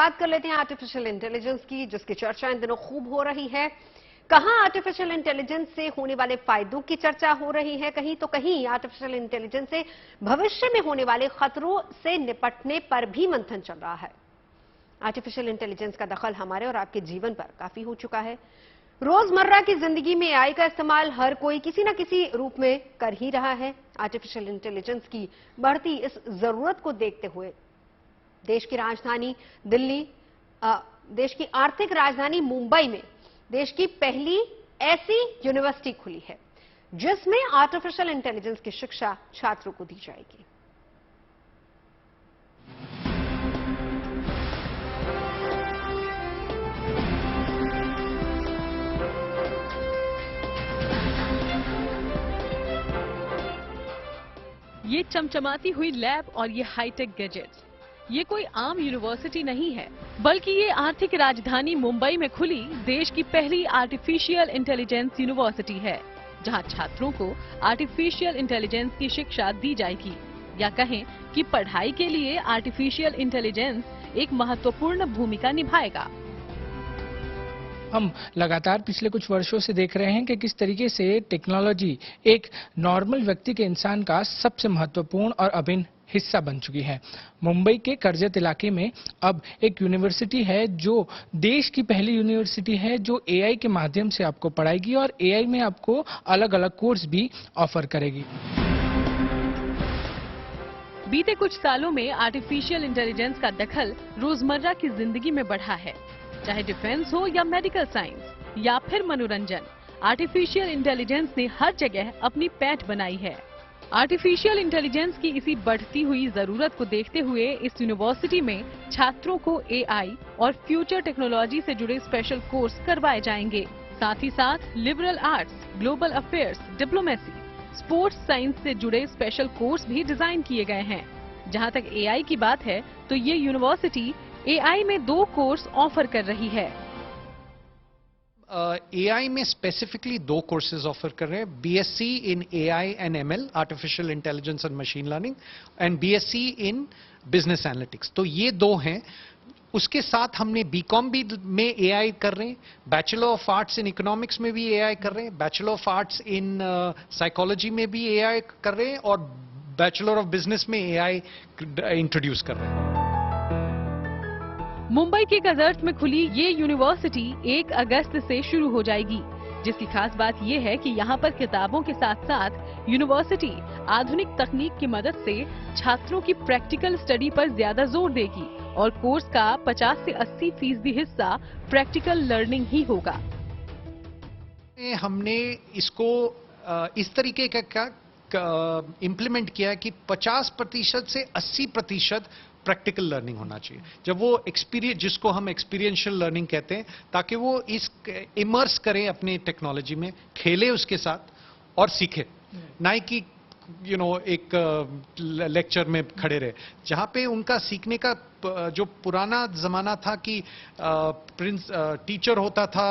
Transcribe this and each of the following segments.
बात कर लेते हैं आर्टिफिशियल इंटेलिजेंस की, जिसकी चर्चा इन दिनों खूब हो रही है। कहां आर्टिफिशियल इंटेलिजेंस से होने वाले फायदों की चर्चा हो रही है, कहीं तो कहीं आर्टिफिशियल इंटेलिजेंस से भविष्य में होने वाले खतरों से निपटने पर भी मंथन चल रहा है। आर्टिफिशियल इंटेलिजेंस का दखल हमारे और आपके जीवन पर काफी हो चुका है। रोजमर्रा की जिंदगी में एआई का इस्तेमाल हर कोई किसी न किसी रूप में कर ही रहा है। आर्टिफिशियल इंटेलिजेंस की बढ़ती इस जरूरत को देखते हुए देश की राजधानी दिल्ली, देश की आर्थिक राजधानी मुंबई में देश की पहली ऐसी यूनिवर्सिटी खुली है जिसमें आर्टिफिशियल इंटेलिजेंस की शिक्षा छात्रों को दी जाएगी। ये चमचमाती हुई लैब और ये हाईटेक गैजेट्स, ये कोई आम यूनिवर्सिटी नहीं है, बल्कि ये आर्थिक राजधानी मुंबई में खुली देश की पहली आर्टिफिशियल इंटेलिजेंस यूनिवर्सिटी है, जहां छात्रों को आर्टिफिशियल इंटेलिजेंस की शिक्षा दी जाएगी, या कहें कि पढ़ाई के लिए आर्टिफिशियल इंटेलिजेंस एक महत्वपूर्ण भूमिका निभाएगा। हम लगातार पिछले कुछ वर्षों से देख रहे हैं कि किस तरीके से टेक्नोलॉजी एक नॉर्मल व्यक्ति के इंसान का सबसे महत्वपूर्ण और अभिन्न हिस्सा बन चुकी है। मुंबई के करजत इलाके में अब एक यूनिवर्सिटी है जो देश की पहली यूनिवर्सिटी है जो एआई के माध्यम से आपको पढ़ाएगी और एआई में आपको अलग अलग कोर्स भी ऑफर करेगी। बीते कुछ सालों में आर्टिफिशियल इंटेलिजेंस का दखल रोजमर्रा की जिंदगी में बढ़ा है, चाहे डिफेंस हो या मेडिकल साइंस या फिर मनोरंजन। आर्टिफिशियल इंटेलिजेंस ने हर जगह अपनी पैठ बनाई है। आर्टिफिशियल इंटेलिजेंस की इसी बढ़ती हुई जरूरत को देखते हुए इस यूनिवर्सिटी में छात्रों को एआई और फ्यूचर टेक्नोलॉजी से जुड़े स्पेशल कोर्स करवाए जाएंगे। साथ ही साथ liberal arts, global affairs, diplomacy, sports science से जुड़े स्पेशल कोर्स भी डिजाइन किए गए हैं। जहां तक एआई की बात है तो ये यूनिवर्सिटी एआई में 2 कोर्स ऑफर कर रही है। एआई में स्पेसिफिकली 2 कोर्सेज ऑफर कर रहे हैं, BSc in AI and ML, artificial intelligence and machine learning, and BSc in business analytics. तो ये 2 हैं। उसके साथ हमने बीकॉम भी में एआई कर रहे हैं, bachelor of arts in economics में भी एआई कर रहे हैं, bachelor of arts in psychology में भी एआई कर रहे हैं और बैचलर ऑफ बिजनेस में एआई इंट्रोड्यूस कर रहे हैं। मुंबई के करजत में खुली ये यूनिवर्सिटी 1 अगस्त से शुरू हो जाएगी, जिसकी खास बात ये है कि यहाँ पर किताबों के साथ साथ यूनिवर्सिटी आधुनिक तकनीक की मदद से छात्रों की प्रैक्टिकल स्टडी पर ज्यादा जोर देगी और कोर्स का 50 से 80% हिस्सा प्रैक्टिकल लर्निंग ही होगा। हमने इसको इस तरीके का इम्प्लीमेंट किया है कि 50% से 80% प्रैक्टिकल लर्निंग होना चाहिए। जब वो एक्सपीरियंस, जिसको हम एक्सपीरियंशियल लर्निंग कहते हैं, ताकि वो इस इमर्स करें अपने टेक्नोलॉजी में, खेले उसके साथ और सीखे, ना कि एक लेक्चर में खड़े रहे। जहां पे उनका सीखने का जो पुराना जमाना था कि टीचर होता था,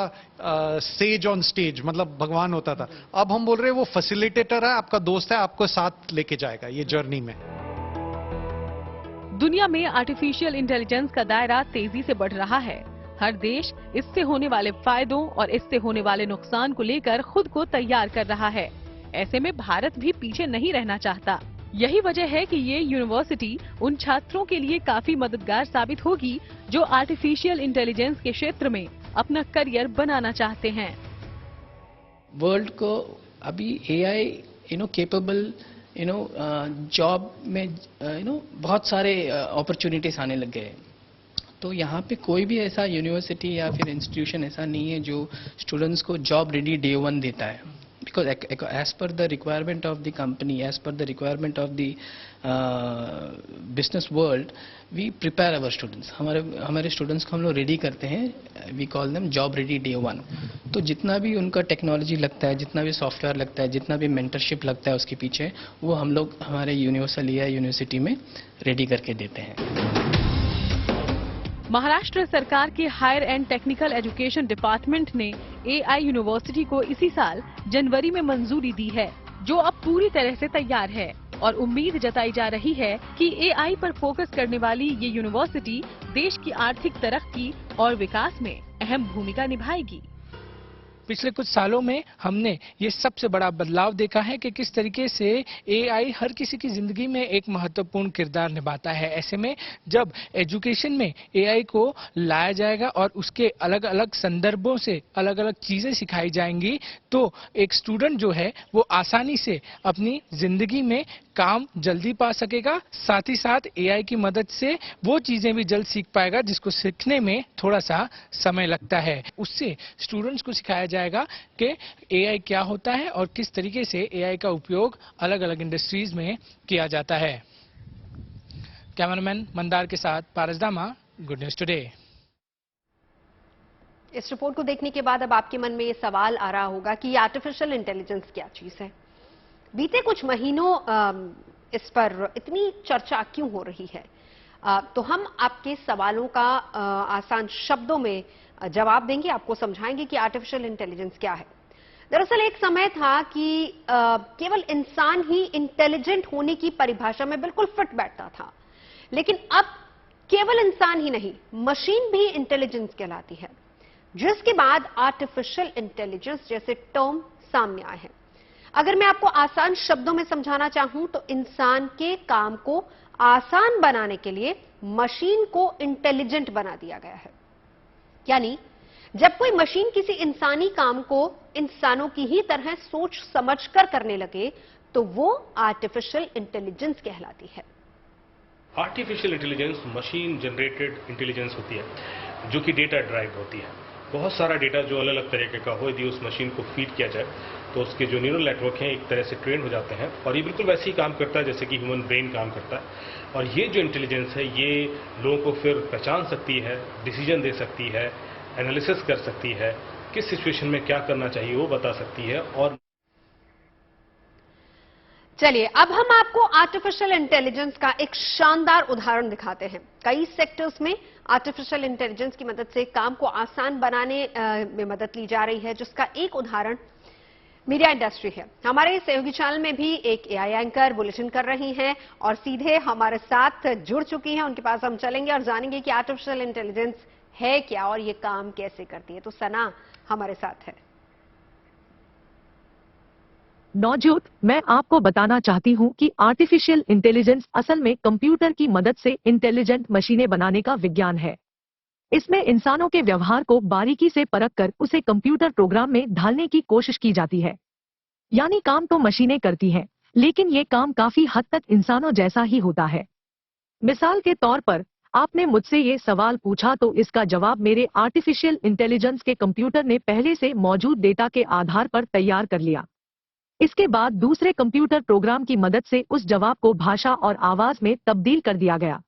सेज ऑन स्टेज, मतलब भगवान होता था, अब हम बोल रहे हैं वो फैसिलिटेटर है, आपका दोस्त है, आपको साथ लेके जाएगा ये जर्नी में। दुनिया में आर्टिफिशियल इंटेलिजेंस का दायरा तेजी से बढ़ रहा है। हर देश इससे होने वाले फायदों और इससे होने वाले नुकसान को लेकर खुद को तैयार कर रहा है। ऐसे में भारत भी पीछे नहीं रहना चाहता। यही वजह है कि ये यूनिवर्सिटी उन छात्रों के लिए काफी मददगार साबित होगी जो आर्टिफिशियल इंटेलिजेंस के क्षेत्र में अपना करियर बनाना चाहते हैं। वर्ल्ड को अभी एआई केपेबल जॉब में बहुत सारे अपॉर्चुनिटीज आने लग गए। तो यहाँ पे कोई भी ऐसा यूनिवर्सिटी या फिर इंस्टीट्यूशन ऐसा नहीं है जो स्टूडेंट्स को जॉब रेडी डे 1 देता है, because as per the requirement of the company, as per the requirement of the business world, we prepare our students. हमारे स्टूडेंट्स को हम लोग रेडी करते हैं, we call them job ready day 1। तो जितना भी उनका टेक्नोलॉजी लगता है, जितना भी सॉफ्टवेयर लगता है, जितना भी मेंटरशिप लगता है उसके पीछे, वो हम लोग हमारे यूनिवर्सिटी में रेडी करके देते हैं। महाराष्ट्र सरकार के higher and technical education department ने एआई यूनिवर्सिटी को इसी साल जनवरी में मंजूरी दी है, जो अब पूरी तरह से तैयार है। और उम्मीद जताई जा रही है कि एआई पर फोकस करने वाली ये यूनिवर्सिटी देश की आर्थिक तरक्की और विकास में अहम भूमिका निभाएगी। पिछले कुछ सालों में हमने ये सबसे बड़ा बदलाव देखा है कि किस तरीके से एआई हर किसी की जिंदगी में एक महत्वपूर्ण किरदार निभाता है। ऐसे में जब एजुकेशन में एआई को लाया जाएगा और उसके अलग अलग संदर्भों से अलग अलग चीजें सिखाई जाएंगी, तो एक स्टूडेंट जो है वो आसानी से अपनी जिंदगी में काम जल्दी पा सकेगा, साथ ही साथ एआई की मदद से वो चीजें भी जल्द सीख पाएगा जिसको सीखने में थोड़ा सा समय लगता है। उससे स्टूडेंट्स को सिखाया जाएगा कि एआई क्या होता है और किस तरीके से एआई का उपयोग अलग अलग इंडस्ट्रीज में किया जाता है। कैमरामैन मंदार के साथ पारस दामा, गुड न्यूज टुडे। इस रिपोर्ट को देखने के बाद अब आपके मन में ये सवाल आ रहा होगा कि आर्टिफिशियल इंटेलिजेंस क्या चीज है। बीते कुछ महीनों इस पर इतनी चर्चा क्यों हो रही है? तो हम आपके सवालों का आसान शब्दों में जवाब देंगे, आपको समझाएंगे कि आर्टिफिशियल इंटेलिजेंस क्या है। दरअसल एक समय था कि केवल इंसान ही इंटेलिजेंट होने की परिभाषा में बिल्कुल फिट बैठता था, लेकिन अब केवल इंसान ही नहीं, मशीन भी इंटेलिजेंस कहलाती है, जिसके बाद आर्टिफिशियल इंटेलिजेंस जैसे टर्म सामने आए हैं। अगर मैं आपको आसान शब्दों में समझाना चाहूं तो इंसान के काम को आसान बनाने के लिए मशीन को इंटेलिजेंट बना दिया गया है। यानी जब कोई मशीन किसी इंसानी काम को इंसानों की ही तरह सोच समझकर करने लगे तो वो आर्टिफिशियल इंटेलिजेंस कहलाती है। Artificial intelligence machine generated intelligence होती है जो कि डेटा ड्राइव होती है। बहुत सारा डेटा जो अलग अलग तरीके का हो, यदि उस मशीन को फीड किया जाए तो उसके जो न्यूरल नेटवर्क हैं एक तरह से ट्रेन हो जाते हैं और ये बिल्कुल वैसे ही काम करता है जैसे कि ह्यूमन ब्रेन काम करता है। और ये जो इंटेलिजेंस है ये लोगों को फिर पहचान सकती है, डिसीजन दे सकती है, एनालिसिस कर सकती है, किस सिचुएशन में क्या करना चाहिए वो बता सकती है। और चलिए अब हम आपको आर्टिफिशियल इंटेलिजेंस का एक शानदार उदाहरण दिखाते हैं। कई सेक्टर्स में आर्टिफिशियल इंटेलिजेंस की मदद से काम को आसान बनाने में मदद ली जा रही है, जिसका एक उदाहरण मीडिया इंडस्ट्री है। हमारे सहयोगी चैनल में भी एक एआई एंकर बुलेटिन कर रही हैं और सीधे हमारे साथ जुड़ चुकी हैं। उनके पास हम चलेंगे और जानेंगे कि आर्टिफिशियल इंटेलिजेंस है क्या और ये काम कैसे करती है। तो सना हमारे साथ है। नवजोत, मैं आपको बताना चाहती हूं कि आर्टिफिशियल इंटेलिजेंस असल में कंप्यूटर की मदद से इंटेलिजेंट मशीनें बनाने का विज्ञान है। इसमें इंसानों के व्यवहार को बारीकी से परखकर उसे कंप्यूटर प्रोग्राम में ढालने की कोशिश की जाती है। यानी काम तो मशीनें करती हैं, लेकिन ये काम काफी हद तक इंसानों जैसा ही होता है। मिसाल के तौर पर आपने मुझसे ये सवाल पूछा तो इसका जवाब मेरे आर्टिफिशियल इंटेलिजेंस के कंप्यूटर ने पहले से मौजूद डेटा के आधार पर तैयार कर लिया। इसके बाद दूसरे कंप्यूटर प्रोग्राम की मदद से उस जवाब को भाषा और आवाज में तब्दील कर दिया गया।